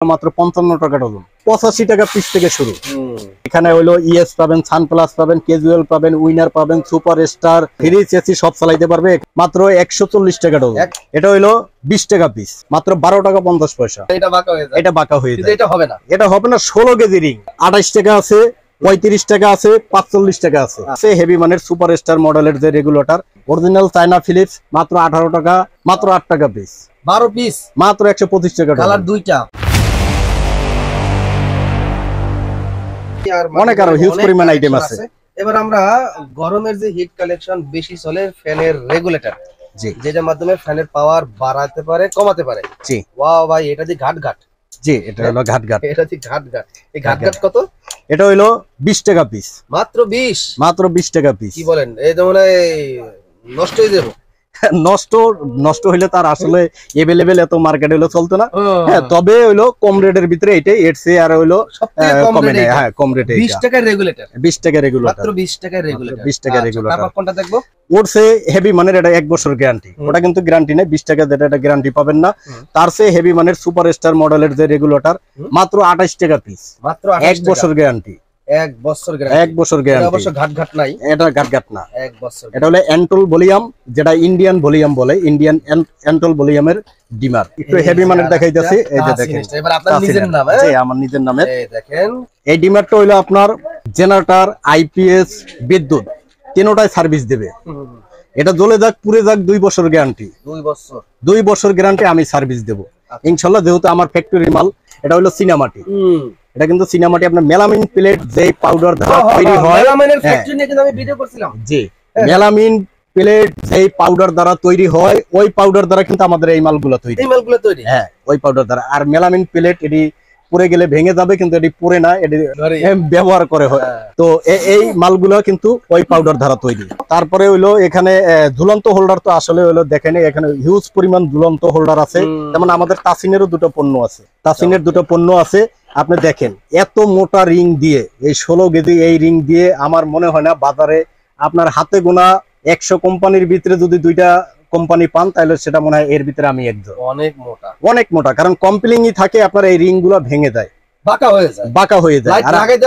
মাত্র 55 টাকা ডজন, 85 টাকা পিস থেকে শুরু। এখানে হলো ইএস পাবেন, সানপ্লাস পাবেন, ক্যাজুয়াল পাবেন, উইনার পাবেন, সুপার স্টার, ফ্রিজ এসি সব চালাইতে পারবে মাত্র 140 টাকা ডজন। এটা হলো 20 টাকা পিস, মাত্র 12 টাকা 50 পয়সা। এটা বাঁকা হয়ে যায়, এটা বাঁকা হয়ে যায়, এটা হবে না, এটা হবে না। 16 কেজি রিং 28 টাকা আছে, 35 টাকা আছে, 45 টাকা আছে। হেভি মানের সুপার স্টার মডেলের যে রেগুলেটর অরিজিনাল চায়না ফিলিপস মাত্র 18 টাকা, মাত্র 8 টাকা পিস। 12 পিস মাত্র 125 টাকা, কালার দুইটা। অনেক আরো হিউজ পরিমাণ আইটেম আছে। এবার আমরা গরমের যে হিট কালেকশন বেশি চলে ফ্যানের রেগুলেটর, জি, যেটার মাধ্যমে ফ্যানের পাওয়ার বাড়াতে পারে কমাতে পারে। জি ওয়াও ভাই, এটা দি ঘাট ঘাট। জি, এটা হলো ঘাট ঘাট, এটা দি ঘাট ঘাট। এই ঘাট ঘাট কত? এটা হলো 20 টাকা পিস, মাত্র 20, মাত্র 20 টাকা পিস। কি বলেন, এই তো মানে নষ্ট হয়ে যাবে। নষ্ট হইলে তার আসলে এভেলেবেল এত মার্কেট হলো চলতো না। হ্যাঁ, তবে হইলো কম রেটের ভিতরে এটাই, এর চেয়ে আর হইলো কমে নেই। হ্যাঁ, কম রেটে 20 টাকার রেগুলেটর, 20 টাকা রেগুলেটর, মাত্র 20 টাকার রেগুলেটর, 20 টাকা রেগুলেটর। তারপর কোনটা দেখবো? ওর চেয়ে হেভি মানের এটা 1 বছর গ্যারান্টি, ওটা কিন্তু গ্যারান্টি নেই। 20 টাকা যেটা, এটা গ্যারান্টি পাবেন না। তার চেয়ে হেভি মানের সুপার স্টার মডেলের যে রেগুলেটর মাত্র 28 টাকা পিস, মাত্র 1 বছর গ্যারান্টি। 1 বছর গ্যারান্টি, 1 বছর গ্যারান্টি। অবশ্য ঘাট ঘাট নাই, এটা ঘাট ঘাট না, 1 বছর। এটা হলো এন্টল ভলিউম, যেটা ইন্ডিয়ান ভলিউম বলে, ইন্ডিয়ান এন্টল ভলিউমের ডিমার। একটু হেভি মানের দেখাইতেছি, এই যে দেখেন। এবার আপনার নিজের নাম? জি, আমার নিজের নামে। এই দেখেন, এই ডিমারটা হইলো আপনার জেনারেটর, আইপিএস, বিদ্যুৎ তিনটাই সার্ভিস দেবে। এটা জ্বলে যাক পুড়ে যাক 2 বছর গ্যারান্টি, 2 বছর গ্যারান্টি আমি সার্ভিস দেব ইনশাআল্লাহ। যেহেতু আমার ফ্যাক্টরি মাল, এটা হলো সিনামাটি। এটা কিন্তু সিনামাটি আপনার মেলামিন প্লেট যে পাউডার দ্বারা তৈরি হয়, মেলামিনের ফ্যাক্টরি নিয়ে কিন্তু আমি ভিডিও করছিলাম। জি, মেলামিন প্লেট যে পাউডার দ্বারা তৈরি হয়, ওই পাউডার দ্বারা কিন্তু আমাদের এই মালগুলো তৈরি। হ্যাঁ, ওই পাউডার দ্বারা। আর মেলামিন প্লেট এটি পুড়ে গেলে ভেঙে যাবে, কিন্তু এটি পুড়ে না, এটি ব্যবহার করে হয়। তো এই মালগুলো কিন্তু ওই পাউডার দ্বারা তৈরি। তারপরে হইলো এখানে ঝুলন্ত হোল্ডার, তো আসলে হইলো দেখেন এখানে হিউজ পরিমাণ ঝুলন্ত হোল্ডার আছে। যেমন আমাদের তাসিনেরও 2টো পণ্য আছে, তাসিনের 2টো পণ্য আছে। আপনি দেখেন এত মোটা রিং দিয়ে, এই 16 কেজি এই রিং দিয়ে আমার মনে হয় না বাজারে আপনার হাতে গোনা 100 কোম্পানির ভিতরে যদি 2টা কোম্পানি পান, তাহলে সেটা মনে হয় এর ভিতরে আমি একজন। অনেক মোটা, অনেক মোটা, কারণ কম্পিলিংই থাকে, আপনার এই রিং গুলো ভেঙে যায়, বাঁকা হয়ে যায়, বাঁকা হয়ে যায়। আর লাগাইতে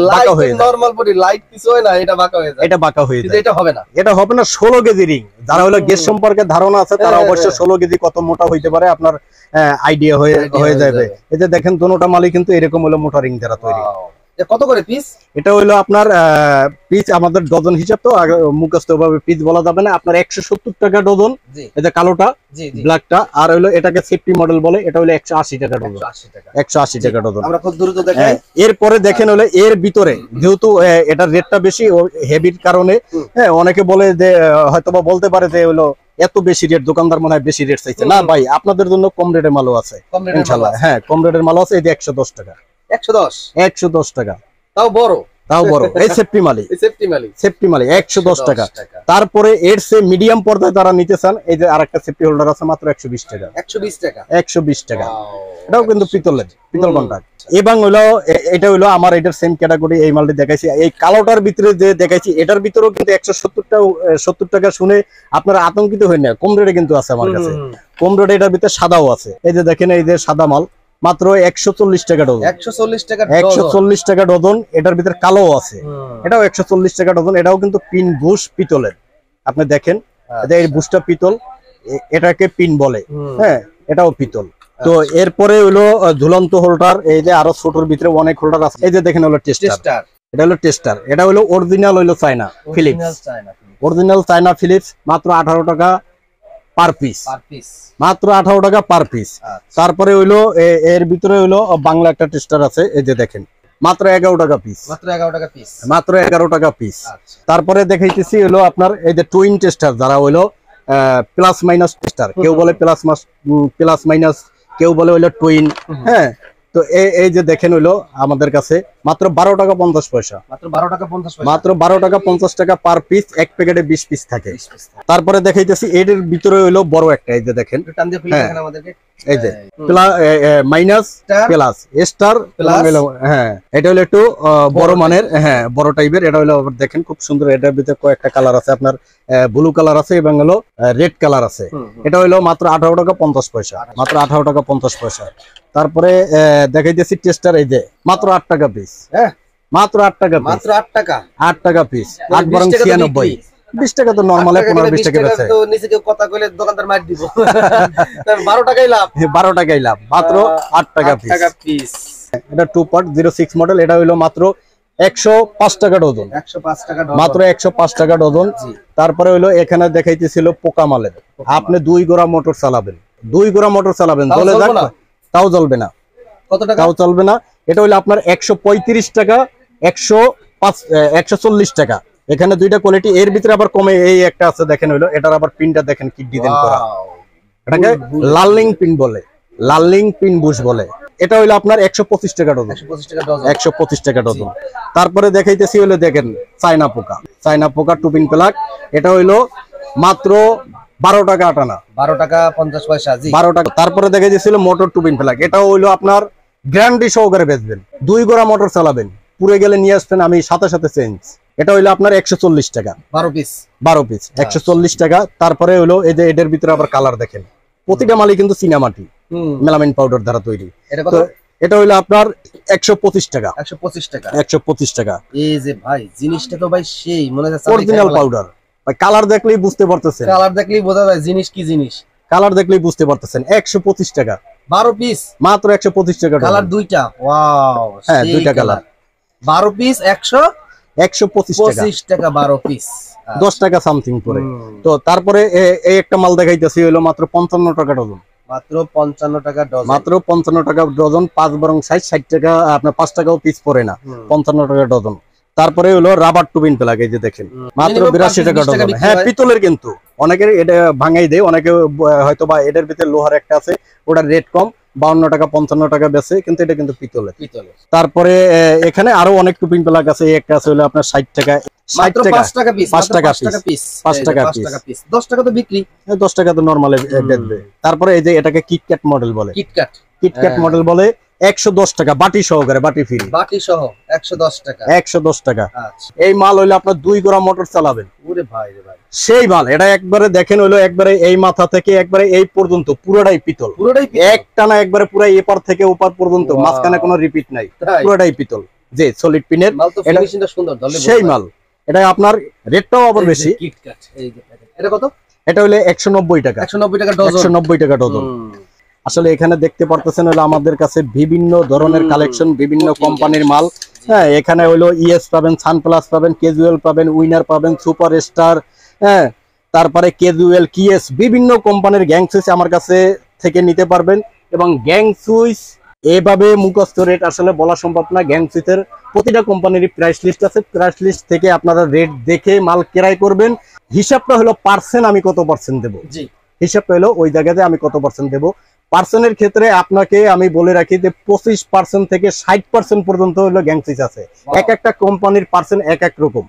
লাইট নরমাল বডি লাইট কিছু হয় না, এটা বাঁকা হয়ে যায়, এটা বাঁকা হয়ে যায়। এটা হবে না, এটা হবে না। 16 কেজি রিং, যারা হলো গ্যাস সম্পর্কে ধারণা আছে তারা অবশ্যই 16 কেজি কত মোটা হইতে পারে আপনার আইডিয়া হয়ে যাবে। এই যে দেখেন দোনোটা মালই কিন্তু এরকম হলো মোটা রিং দ্বারা তৈরি। কত করে পিস? এটা হইলো আপনার পিস, আমাদের ডজন হিসাব তো মুখস্থ ভাবে পিস বলা যাবে না। আপনার 170 টাকা ডজন, এই যে কালোটা, ব্ল্যাকটা। আর হইলো এটাকে সেফটি মডেল বলে, এটা হইলো 180 টাকা ডজন, 180 টাকা ডজন। আমরা খুব দ্রুত দেখাই। এরপরে দেখেন হলো এর ভিতরে, যেহেতু এটার রেটটা বেশি হেভির কারণে, হ্যাঁ, অনেকে বলে যে হয়তোবা বলতে পারে যে হলো এত বেশি রেট, দোকানদার মনে হয় বেশি রেট চাইছে। না ভাই, আপনাদের জন্য কম রেটের মালও আছে ইনশাআল্লাহ। হ্যাঁ, কম রেটের মালও আছে। এই যে 110 টাকা, 110 টাকা, তাও বড়। এই সেফটি মালি, সেফটি মালি 110 টাকা। তারপরে এর সে মিডিয়াম পর্দায় যারা নিতে চান, এই যে আরেকটা সেফটি হোল্ডার আছে মাত্র 120 টাকা, 120 টাকা। এটাও কিন্তু পিতলের, পিতল কন্টাক্ট। এবং হইলো এটা হইলো আমার এটার সেম ক্যাটাগরি। এই মালটি দেখাইছি, এই কালোটার ভিতরে যে দেখাইছি, এটার ভিতরেও কিন্তু 170 টাকা শুনে আপনারা আতঙ্কিত হয়ে না, কম রেটে কিন্তু আছে আমার কাছে, কম রেটে। এটার ভিতরে সাদাও আছে, এই যে দেখেন, এই যে সাদা মাল মাত্র 140 টাকা ডজন, 140 টাকা ডজন। এটার ভিতরে কালো আছে, এটাও 140 টাকা ডজন। এটাও কিন্তু পিন বুশ পিতলের, আপনি দেখেন এই বুশটা পিতল, এটাকে পিন বলে। হ্যাঁ, এটাও পিতল। তো এরপরে হইলো ঝুলন্ত হোল্ডার, এই যে আরো ছোটর ভিতরে অনেক হোল্ডার আছে। এই যে দেখেন হলো টেস্টার, এটা হলো টেস্টার। এটা হলো অরিজিনাল হইলো China Philips, original China Philips, মাত্র 18 টাকা পার পিস, মাত্র 18 টাকা পার পিস। তারপরে হইলো এর ভিতরে হইলো বাংলা একটা টেস্টার আছে, এই যে দেখেন মাত্র 11 টাকা পিস, মাত্র 11 টাকা পিস। তারপরে দেখাইতেছি হইলো আপনার এই যে টুইন টেস্টার, যারা হইলো প্লাস মাইনাস টেস্টার, কেউ বলে প্লাস মাইনাস, কেউ বলে হইলো টুইন। হ্যাঁ, তো এই যে দেখেন হইলো আমাদের কাছে মাত্র 12 টাকা 50 পয়সা, মাত্র 12 টাকা 50 টাকা পার পিস। এক প্যাকেটে 20 পিস থাকে। তারপরে দেখাইতেছি এর ভিতরে হইলো বড় একটা, এই যে দেখেন, এই যে মাইনাস প্লাস স্টার, হ্যাঁ এটা হলো একটু বড় মানের, হ্যাঁ বড় টাইপের। এটা হলো দেখেন খুব সুন্দর, এটার ভিতরে কয়েকটা কালার আছে, আপনার ব্লু কালার আছে এবং হলো রেড কালার আছে। এটা হলো মাত্র 18 টাকা 50 পয়সা, মাত্র 18 টাকা 50 পয়সা। তারপরে দেখাইতেছি টেস্টার, এই যে মাত্র 8 টাকা পিস, মাত্র 8 টাকা, মাত্র 8 টাকা, 8 টাকা পিস, 8 বরং 96। 20 টাকা তো নরমাল, 15-20 টাকা বেচে তো নিচে কেউ কথা কইলে দোকানদার মার দিব। 12 টাকাই লাভ, 12 টাকাই লাভ, মাত্র 8 টাকা পিস। এটা 2 পার্ট 06 মডেল। এটা হলো মাত্র 105 টাকা ডজন, 105 টাকা ডজন, মাত্র 105 টাকা ডজন। তারপরে হলো এখানে দেখাইতেছিল পোকা মালের, আপনি 2 গোড়া মোটর চালাবেন, 2 গোড়া মোটর চালাবেন, জ্বলে যাক তাও জ্বলবে না। কত টাকা? তাও চলবে না। এটা হলো আপনার 135 টাকা, 140 টাকা। এখানে দুইটা কোয়ালিটি, এর ভিতরে আবার কমে এই একটা আছে দেখেন, হলো এটার আবার পিনটা দেখেন কি ডিজাইন করা, এটাকে লাললিং পিন বলে, লাললিং পিন বুশ বলে। এটা হলো আপনার 125 টাকা ডজন, 125 টাকা ডজন। তারপরে দেখাইতেছি হলো দেখেন চায়না পোকা, চায়না পোকা 2 পিন প্লাগ। এটা হলো মাত্র 12 টাকা 8 আনা, 12 টাকা 50 পয়সা, জি 12 টাকা। তারপরে দেখাইতেছিল মোটর 2 পিন প্লাগ। এটা হলো আপনার গ্যারান্টি সহকারে বেচবেন, 2 গোড়া মোটর চালাবেন, পুরো গেলে নিয়ে আসবেন আমি সাথে সাথে চেঞ্জ। এটা হইলো আপনার 140 টাকা, 12 পিস, 12 পিস 140 টাকা। তারপরে হলো এই যে এটার ভিতরে আবার কালার দেখেন, প্রতিটা মালই কিন্তু চীনামাটি মেলামাইন পাউডার দ্বারা তৈরি। এটা হইলো আপনার 125 টাকা, 125 টাকা, 125 টাকা। এই যে ভাই জিনিসটা তো ভাই সেই মনে হচ্ছে অরিজিনাল পাউডার। ভাই কালার দেখলেই বুঝতে পারতেছেন, কালার দেখলেই বোঝা যায় জিনিস কি জিনিস, কালার দেখলেই বুঝতে পারতেছেন। 125 টাকা 12 পিস, মাত্র 125 টাকা। কালার দুইটা, ওয়াও, হ্যাঁ দুইটা কালার, 12 পিস 125 টাকা, 12 পিস 10 টাকা সামথিং করে। তো তারপরে এই একটা মাল দেখাইতেছি হলো মাত্র 55 টাকা ডজন, মাত্র 55 টাকা ডজন, মাত্র 55 টাকা ডজন। 5 বরং 60 টাকা, আপনার 5 টাকাও পিস পড়ে না, 55 টাকা ডজন। তারপরে হলো রাবার 2 পিন প্লাগ, এই যে দেখেন মাত্র 82 টাকা ডজন। হ্যাঁ পিতলের, কিন্তু অনেকের এটা ভাঙাই দেয়, অনেকে হয়তো বা এটার ভিতরে লোহার একটা আছে, ওটার রেট কম, 52 টাকা 55 টাকা বেচে, কিন্তু এটা কিন্তু পিতলের। তারপরে এখানে আরো অনেক 2 পিন প্লাগ আছে, একটা আছে হলো আপনার 60 টাকা, 60 টাকা 5 টাকা পিস, 5 টাকা পিস, 5 টাকা পিস, 10 টাকা তো বিক্রি, 10 টাকা তো নরমালি বেচবে। তারপরে এই যে এটাকে কিটক্যাট মডেল বলে, কিটক্যাট মডেল বলে, 110 টাকা বাটি সহকারে, বাটি ফ্রি, বাটি সহ 110 টাকা, 110 টাকা। এই মাল হইলো আপনার 2 গোড়া মোটর চালাবেন, ওরে ভাই রে ভাই সেই মাল। এটা একবারে দেখেন হইলো একবারে এই মাথা থেকে একবারে এই পর্যন্ত পুরোটাই পিতল, পুরোটাই এক টানা একবারে পুরো এপার থেকে ওপার পর্যন্ত, মাঝখানে কোনো রিপিট নাই, পুরোটাই পিতল, যে সলিড পিনের। এটা সুন্দর সেই মাল। এটা আপনার রেটটাও আবার বেশি। এটা কত? এটা হলো 190 টাকা, 190 টাকা ডজন, 190 টাকা ডজন। আসলে এখানে দেখতে পারতেছেন হলো আমাদের কাছে বিভিন্ন ধরনের কালেকশন, বিভিন্ন কোম্পানির মাল। হ্যাঁ এখানে হলো ইএস পাবেন, সানপ্লাস পাবেন, ক্যাজুয়াল পাবেন, উইনার পাবেন, সুপার স্টার, হ্যাঁ তারপরে ক্যাজুয়াল, কিএস, বিভিন্ন কোম্পানির গ্যাং সুইচ আমার কাছে থেকে নিতে পারবেন। এবং গ্যাং সুইচ এভাবে মুখস্থ রেট আসলে বলা সম্ভব না। গ্যাং সুইচের প্রতিটা কোম্পানির প্রাইস লিস্ট আছে, প্রাইস লিস্ট থেকে আপনারা রেট দেখে মাল ক্রয় করবেন। হিসাবটা হলো পার্সেন্ট, আমি কত পার্সেন্ট দেবো, হিসাবটা হলো ওই জায়গাতে আমি কত পার্সেন্ট দেবো। পার্সেন্টের ক্ষেত্রে আপনাকে আমি বলে রাখি যে 25% থেকে 60% পর্যন্ত হলো গ্যাং সুইচ আছে। এক একটা কোম্পানির পার্সেন্ট এক এক রকম,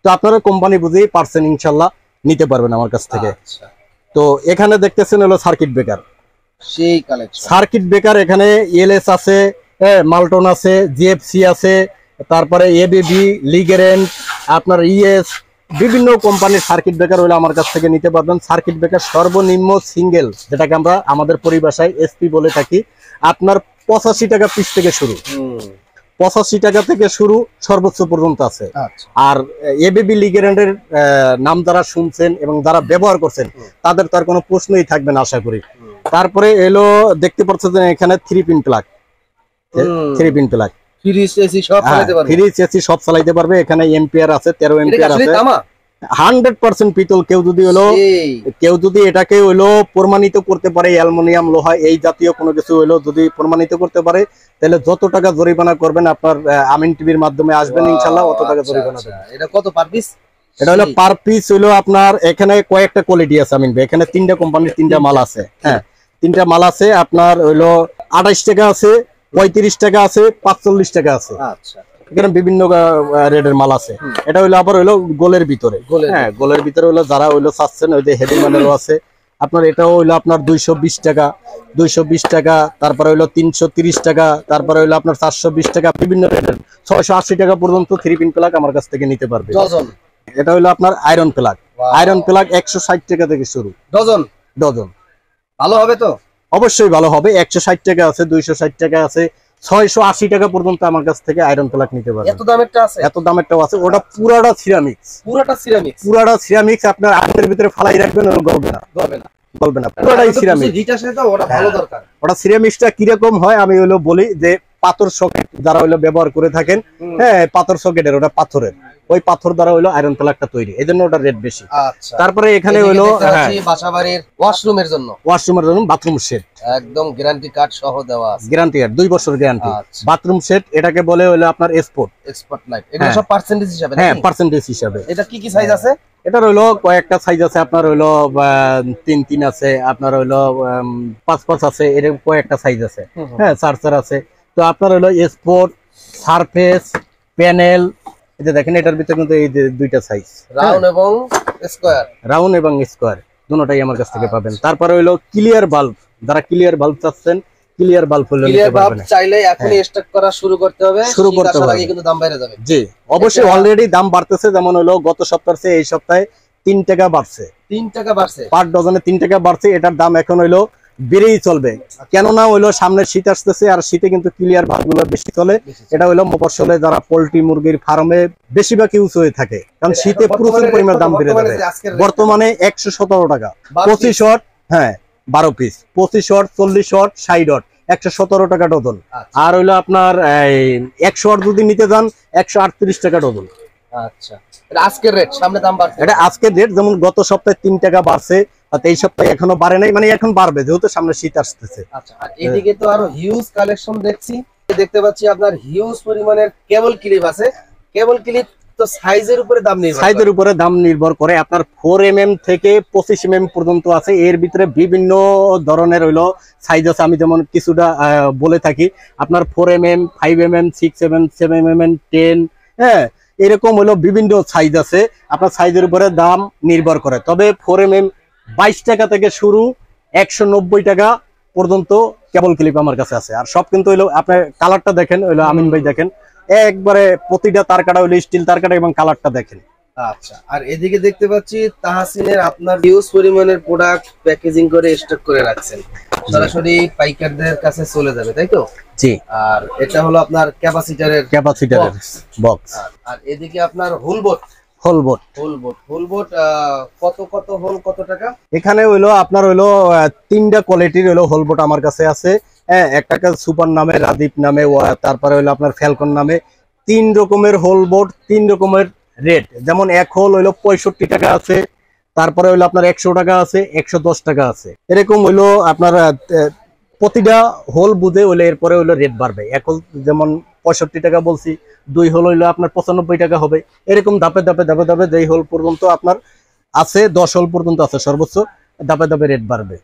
তো আপনারা কোম্পানি বুঝেই পার্সেন্ট ইনশাল্লাহ নিতে পারবেন আমার কাছ থেকে। তো এখানে দেখতেছেন হলো সার্কিট ব্রেকার, সেই কালেকশন সার্কিট ব্রেকার। এখানে এলএস আছে, মাল্টন আছে, জিএফসি আছে, তারপরে এবিবি, লিগেরেন্ট, আপনার ইএস, বিভিন্ন কোম্পানির সার্কিট ব্রেকার হলে আমার কাছ থেকে নিতে পারবেন। সার্কিট ব্রেকার সর্বনিম্ন সিঙ্গেল, যেটাকে আমরা আমাদের পরিভাষায় এসপি বলে থাকি, আপনার 85 টাকা পিস থেকে শুরু, 85 টাকা থেকে শুরু সর্বোচ্চ পর্যন্ত আছে। আর এবিবি লিগেরেন্টের নাম যারা শুনছেন এবং যারা ব্যবহার করছেন তাদের তো আর কোনো প্রশ্নই থাকবে না আশা করি। তারপরে এলো দেখতে পাচ্ছেন এখানে 3 pin plug, 3 pin plug, fridge AC সব চালাইতে পারবে। এখানে এম্পিয়ার আছে, 13 এম্পিয়ার আছে, 100% পিতল। কেউ যদি এটাকে হলো প্রমাণিত করতে পারে, অ্যালুমিনিয়াম, লোহা এই জাতীয় কোনো কিছু হলো যদি প্রমাণিত করতে পারে, তাহলে যত টাকা জরিমানা করবেন আপনার আমিন টিভির মাধ্যমে আসবেন ইনশাআল্লাহ, অত টাকা জরিমানা দেবেন। এটা কত পার পিস? এটা হলো পার পিস হলো আপনার, এখানে কয়েকটা কোয়ালিটি আছে আমিন ভাই, এখানে 3টা কোম্পানির 3টা মাল আছে। হ্যাঁ 3টা মাল আছে, আপনার হলো 28 টাকা আছে, 35 টাকা আছে, 45 টাকা আছে। আচ্ছা এখানে বিভিন্ন রেটের মাল আছে। এটা হলো আবার হলো গোলের ভিতরে, হ্যাঁ গোলের ভিতরে হলো যারা হলো চাচ্ছেন ওই যে হেভি মানেরও আছে, আপনার এটাও হইলো আপনার 220 টাকা, 220 টাকা, তারপরে হইলো 330 টাকা, তারপরে হইলো আপনার 420 টাকা, বিভিন্ন রেটের 680 টাকা পর্যন্ত 3 পিন প্লাগ আমার কাছ থেকে নিতে পারবে ডজন। এটা হইলো আপনার আয়রন প্লাগ। আয়রন প্লাগ 160 টাকা থেকে শুরু ডজন। ডজন। ভালো হবে তো? অবশ্যই ভালো হবে। 160 টাকা আছে, 260 টাকা আছে, 680 টাকা পর্যন্ত আমার কাছ থেকে আয়রন প্লাগ নিতে পারবেন। এত দামেরটা আছে? এত দামেরটাও আছে। ওটা পুরাটা সিরামিক্স। পুরাটা সিরামিক্স? পুরাটা সিরামিক্স। আপনার আগুনের ভিতরে ফালাই রাখবেন, ওটা গলবে না। গলবে না? গলবে না, পুরাটাই সিরামিক্স। হিট আসে তো, ওটা ভালো দরকার। ওটা সিরামিক্সটা কিরকম হয় আমি হলো বলি যে পাথর সকেট যারা হলো ব্যবহার করে থাকেন, হ্যাঁ পাথর সকেটের, ওটা পাথরের, ওই পাথর দ্বারা হলো আয়রন প্লাগটা তৈরি, এজন্য ওটা রেট বেশি। আচ্ছা। তারপরে এখানে হলো বাসাবাড়ির ওয়াশরুমের জন্য, ওয়াশরুমের জন্য বাথরুম সেট, একদম গ্যারান্টি কার্ড সহ দেওয়া আছে। গ্যারান্টি আর 2 বছর গ্যারান্টি। বাথরুম সেট এটাকে বলে হলো আপনার এক্সপোর্ট লাইট। এটা সব পার্সেন্টেজ হিসাবে? হ্যাঁ পার্সেন্টেজ হিসাবে। এটা কি কি সাইজ আছে? এটার হইলো কয়েকটা সাইজ আছে। আপনার হইলো 3 আছে, আপনার হইলো 5 আছে, এরকম কয়েকটা সাইজ আছে। হ্যাঁ 4 আছে। তো আপনার হইলো স্পোর্ট, সারফেস, প্যানেল, এই যে দেখেন এটার ভিতরে কিন্তু এই যে 2টা সাইজ, রাউন্ড এবং স্কয়ার। রাউন্ড এবং স্কয়ার দুটোটাই আমার কাছ থেকে পাবেন। তারপরে হইলো ক্লিয়ার বাল্ব, যারা ক্লিয়ার বাল্ব চাচ্ছেন, ক্লিয়ার বাল্ব হলো নিতে পারবেন। চাইলে এখনই স্টক করা শুরু করতে হবে, শুরু করতে হবে, আগে কিন্তু দাম বাইরে যাবে। জি অবশ্যই, অলরেডি দাম বাড়তেছে। যেমন হলো গত সপ্তাহে চেয়ে এই সপ্তাহে 3 টাকা বাড়ছে। 3 টাকা বাড়ছে? পার ডজনে 3 টাকা বাড়ছে। এটার দাম এখন হইলো বেড়েই চলবে, কেননা হইলো সামনে শীত আসতেছে, আর শীতে কিন্তু ক্লিয়ার বাল্বগুলো বেশি চলে। এটা হইলো মফস্বলে যারা পোল্ট্রি মুরগির ফার্মে বেশিরভাগ ইউজ হয়ে থাকে, কারণ শীতে প্রচুর পরিমাণ দাম বেড়ে যাবে। বর্তমানে 117 টাকা 25 শট, হ্যাঁ 12 পিস, 25 শট, 40 শট, 60 শট, 117 টাকা ডজন। আর হইলো আপনার 100 শট যদি নিতে যান 138 টাকা ডজন। আচ্ছা, এটা আজকের রেট, সামনে দাম বাড়ছে? এটা আজকের রেট, যেমন গত সপ্তাহে 3 টাকা বাড়ছে, এই সপ্তাহে এখনো বাড়ে নাই, মানে এখন বাড়বে যেহেতু সামনে শীত আসতেছে। আচ্ছা, আর এদিকে তো আরো হিউজ কালেকশন দেখছি, দেখতে পাচ্ছি আপনার হিউজ পরিমাণের কেবল ক্লিপ আছে। কেবল ক্লিপ তো সাইজের উপরে দাম নির্ভর, সাইজের উপরে দাম নির্ভর করে। আপনার 4 mm থেকে 25 mm পর্যন্ত আছে। এর ভিতরে বিভিন্ন ধরনের হইলো সাইজ আছে। আমি যেমন কিছুটা বলে থাকি, আপনার 4 mm, 5 mm, 6 mm, 7 mm, 10, হ্যাঁ এরকম হলো বিভিন্ন সাইজ আছে। আপনার সাইজের উপরে দাম নির্ভর করে। তবে 4 mm 22 টাকা থেকে শুরু 190 টাকা পর্যন্ত কেবল ক্লিপ আমার কাছে আছে। আর সব কিন্তু হইলো আপনার কালারটা দেখেন, হইলো আমিন ভাই দেখেন, একবারে প্রতিটা তার কাটা হইলো স্টিল তার কাটা, এবং কালারটা দেখেন। আচ্ছা, আর এদিকে দেখতে পাচ্ছি তাহসিনের আপনার হিউজ পরিমাণের প্রোডাক্ট প্যাকেজিং করে স্টক করে রাখছেন, সরাসরি পাইকারদের কাছে চলে যাবে, তাই তো? জি। আর এটা হলো আপনার ক্যাপাসিটরের বক্স। আর এদিকে আপনার হোলবোট কত হোল, কত টাকা? এখানে হইলো আপনার হইলো 3টা কোয়ালিটির হইলো হোলবোট আমার কাছে আছে। হ্যাঁ, একটা সুপার নামে, রাদীপ নামে, তারপরে হইলো আপনার ফ্যালকন নামে। 3 রকমের হোলবোট, 3 রকমের রেট। যেমন এক হোল হইলো 65 টাকা আছে, তারপরে হইলো আপনার 100 টাকা আছে, 110 টাকা আছে। এরকম হইলো আপনার প্রতিটা হোল বুঝে হইলে এরপরে হইলো রেট বাড়বে। এক হোল যেমন 65 টাকা বলছি, 2 হোল হইলো আপনার 95 টাকা হবে। এরকম ধাপে ধাপে ধাপে ধাপে যেই হোল পর্যন্ত আপনার আছে, 10 হোল পর্যন্ত আছে সর্বোচ্চ, ধাপে ধাপে রেট বাড়বে।